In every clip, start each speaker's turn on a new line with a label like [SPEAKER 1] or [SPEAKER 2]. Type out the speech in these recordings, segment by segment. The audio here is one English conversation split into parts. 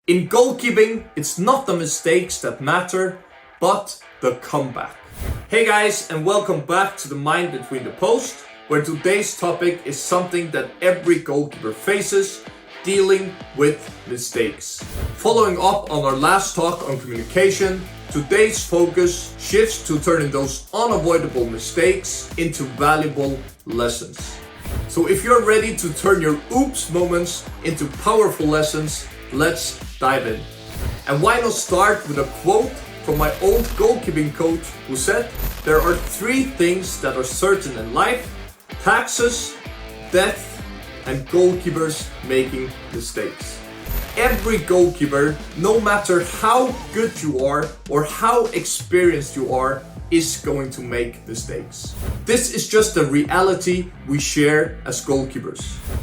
[SPEAKER 1] In goalkeeping, it's not the mistakes that matter, but the comeback. Hey guys, and welcome back to the Mind Between the Post, where today's topic is something that every goalkeeper faces: dealing with mistakes. Following up on our last talk on communication, today's focus shifts to turning those unavoidable mistakes into valuable lessons. So if you're ready to turn your oops moments into powerful lessons, let's dive in. And why not start with a quote from my old goalkeeping coach who said, "There are three things that are certain in life: taxes, death, and goalkeepers making mistakes." Every goalkeeper, no matter how good you are or how experienced you are, is going to make mistakes. This is just the reality we share as goalkeepers.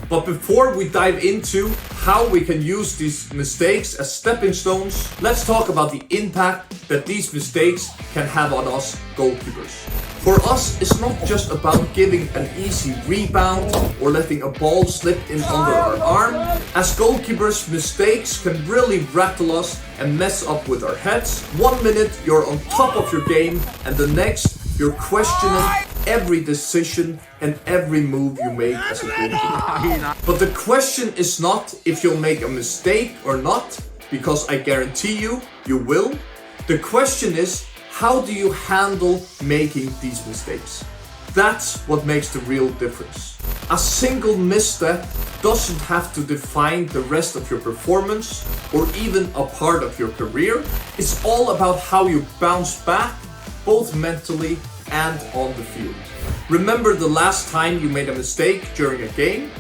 [SPEAKER 1] But before we dive into how we can use these mistakes as stepping stones, let's talk about the impact that these mistakes can have on us goalkeepers. For us, it's not just about giving an easy rebound or letting a ball slip in under our arm. As goalkeepers, mistakes can really rattle us and mess up with our heads. 1 minute you're on top of your game, and the next you're questioning every decision and every move you make as a goalkeeper. But the question is not if you'll make a mistake or not, because I guarantee you, you will. The question is, how do you handle making these mistakes? That's what makes the real difference. A single misstep doesn't have to define the rest of your performance or even a part of your career. It's all about how you bounce back, both mentally and on the field. Remember the last time you made a mistake during a game?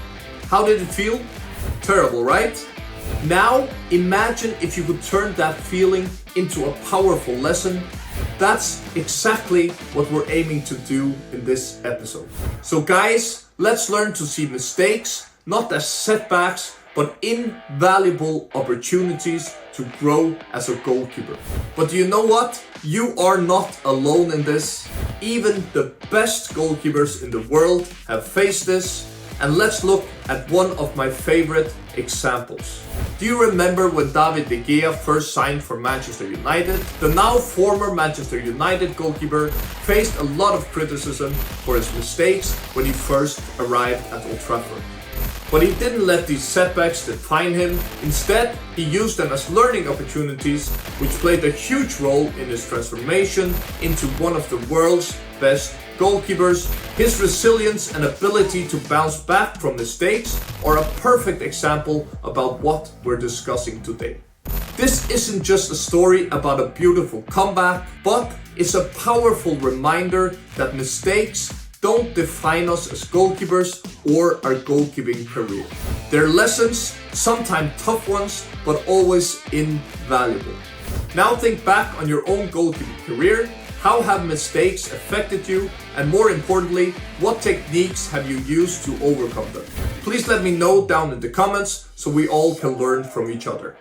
[SPEAKER 1] How did it feel? Terrible, right? Now imagine if you could turn that feeling into a powerful lesson. That's exactly what we're aiming to do in this episode. So guys, let's learn to see mistakes not as setbacks, but invaluable opportunities to grow as a goalkeeper. But do you know what? You are not alone in this. Even the best goalkeepers in the world have faced this. And let's look at one of my favorite examples. Do you remember when David De Gea first signed for Manchester United? The now former Manchester United goalkeeper faced a lot of criticism for his mistakes when he first arrived at Old Trafford. But he didn't let these setbacks define him. Instead, he used them as learning opportunities, which played a huge role in his transformation into one of the world's best goalkeepers. His resilience and ability to bounce back from mistakes are a perfect example about what we're discussing today. This isn't just a story about a beautiful comeback, but it's a powerful reminder that mistakes don't define us as goalkeepers or our goalkeeping career. They're lessons, sometimes tough ones, but always invaluable. Now think back on your own goalkeeping career. How have mistakes affected you? And more importantly, what techniques have you used to overcome them? Please let me know down in the comments so we all can learn from each other.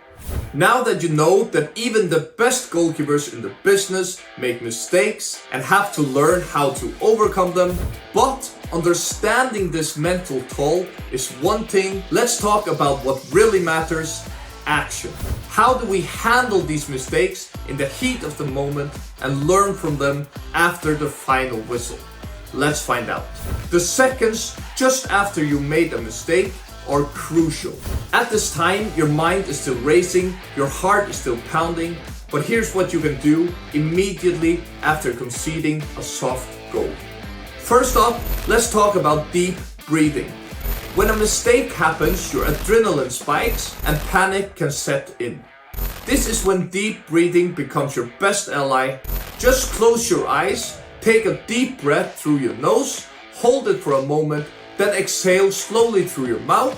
[SPEAKER 1] Now that you know that even the best goalkeepers in the business make mistakes and have to learn how to overcome them, but understanding this mental toll is one thing, let's talk about what really matters: action. How do we handle these mistakes in the heat of the moment and learn from them after the final whistle? Let's find out. The seconds just after you made a mistake are crucial. At this time, your mind is still racing, your heart is still pounding, but here's what you can do immediately after conceding a soft goal. First off, let's talk about deep breathing. When a mistake happens, your adrenaline spikes and panic can set in. This is when deep breathing becomes your best ally. Just close your eyes, take a deep breath through your nose, hold it for a moment, then exhale slowly through your mouth.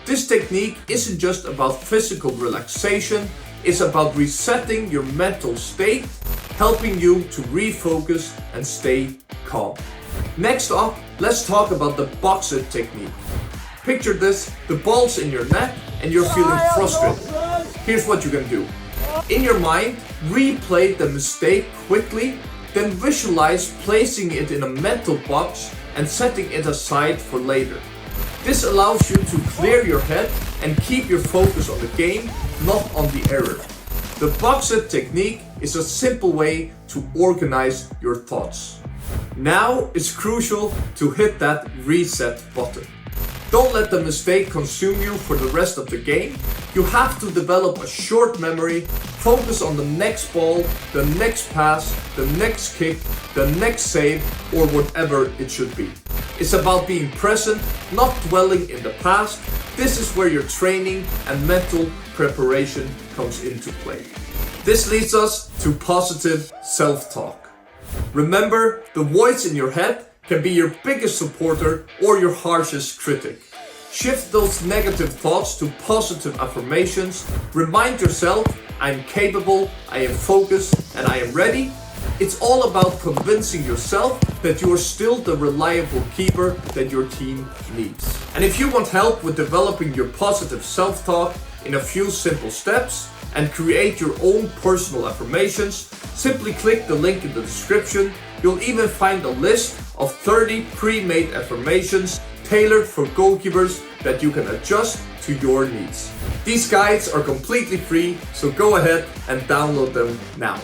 [SPEAKER 1] This technique isn't just about physical relaxation, it's about resetting your mental state, helping you to refocus and stay calm. Next up, let's talk about the box it technique. Picture this: the ball's in your neck and you're feeling frustrated. Here's what you can do. In your mind, replay the mistake quickly, then visualize placing it in a mental box and setting it aside for later. This allows you to clear your head and keep your focus on the game not on the error. The box it technique is a simple way to organize your thoughts. Now it's crucial to hit that reset button. Don't let the mistake consume you for the rest of the game. You have to develop a short memory, focus on the next ball, the next pass, the next kick, the next save, or whatever it should be. It's about being present, not dwelling in the past. This is where your training and mental preparation comes into play. This leads us to positive self-talk. Remember, the voice in your head can be your biggest supporter or your harshest critic. Shift those negative thoughts to positive affirmations. Remind yourself, I am capable, I am focused, and I am ready. It's all about convincing yourself that you are still the reliable keeper that your team needs. And if you want help with developing your positive self-talk in a few simple steps and create your own personal affirmations, simply click the link in the description. You'll even find a list of 30 pre-made affirmations tailored for goalkeepers that you can adjust to your needs. These guides are completely free, so go ahead and download them now.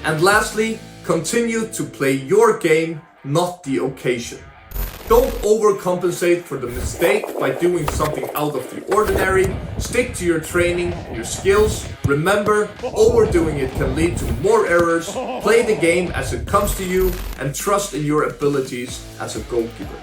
[SPEAKER 1] And lastly, continue to play your game, not the occasion. Don't overcompensate for the mistake by doing something out of the ordinary. Stick to your training and your skills. Remember, overdoing it can lead to more errors. Play the game as it comes to you and trust in your abilities as a goalkeeper.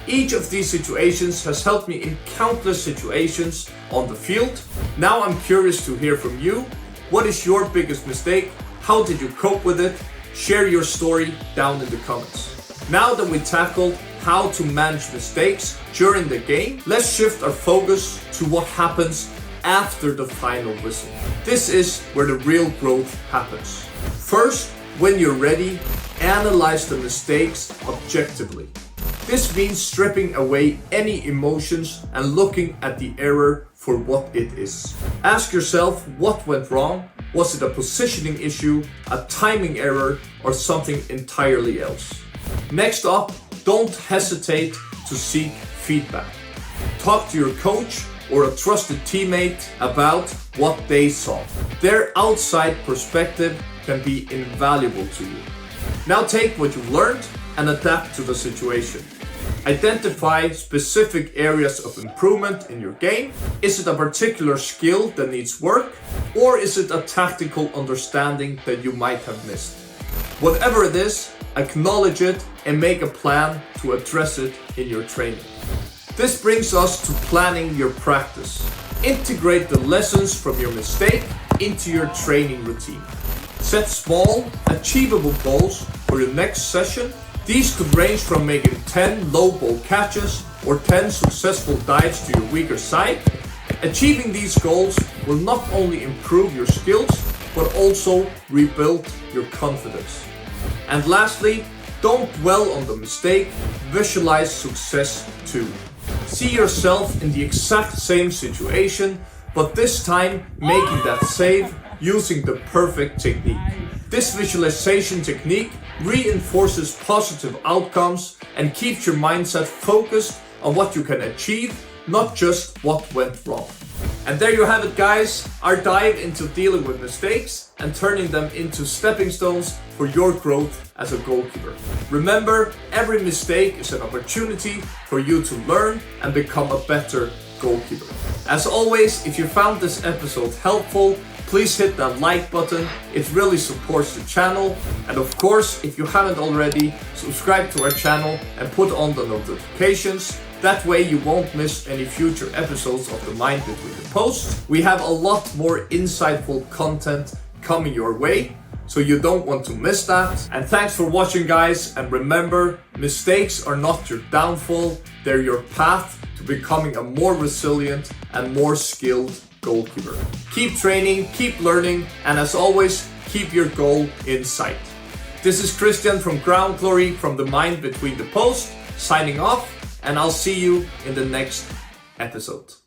[SPEAKER 1] Each of these situations has helped me in countless situations on the field. Now I'm curious to hear from you. What is your biggest mistake? How did you cope with it? Share your story down in the comments. Now that we tackled how to manage mistakes during the game, let's shift our focus to what happens after the final whistle. This is where the real growth happens. First, when you're ready, analyze the mistakes objectively. This means stripping away any emotions and looking at the error for what it is. Ask yourself what went wrong. Was it a positioning issue, a timing error, or something entirely else? Next up, don't hesitate to seek feedback. Talk to your coach or a trusted teammate about what they saw. Their outside perspective can be invaluable to you. Now take what you've learned and adapt to the situation. Identify specific areas of improvement in your game. Is it a particular skill that needs work, or is it a tactical understanding that you might have missed? Whatever it is, acknowledge it and make a plan to address it in your training. This brings us to planning your practice. Integrate the lessons from your mistake into your training routine. Set small, achievable goals for your next session. These could range from making 10 low ball catches or 10 successful dives to your weaker side. Achieving these goals will not only improve your skills, but also rebuild your confidence. And lastly, don't dwell on the mistake, visualize success too. See yourself in the exact same situation, but this time making that save using the perfect technique. This visualization technique reinforces positive outcomes and keeps your mindset focused on what you can achieve, not just what went wrong. And there you have it, guys, our dive into dealing with mistakes and turning them into stepping stones for your growth as a goalkeeper. Remember, every mistake is an opportunity for you to learn and become a better goalkeeper. As always, if you found this episode helpful, please hit that like button. It really supports the channel. And of course, if you haven't already, subscribe to our channel and put on the notifications. That way you won't miss any future episodes of The Mind Between the Posts. We have a lot more insightful content coming your way, so you don't want to miss that. And thanks for watching, guys. And remember, mistakes are not your downfall. They're your path to becoming a more resilient and more skilled goalkeeper. Keep training, keep learning, and as always, keep your goal in sight. This is Christian from Ground Glory from The Mind Between the Posts, signing off, and I'll see you in the next episode.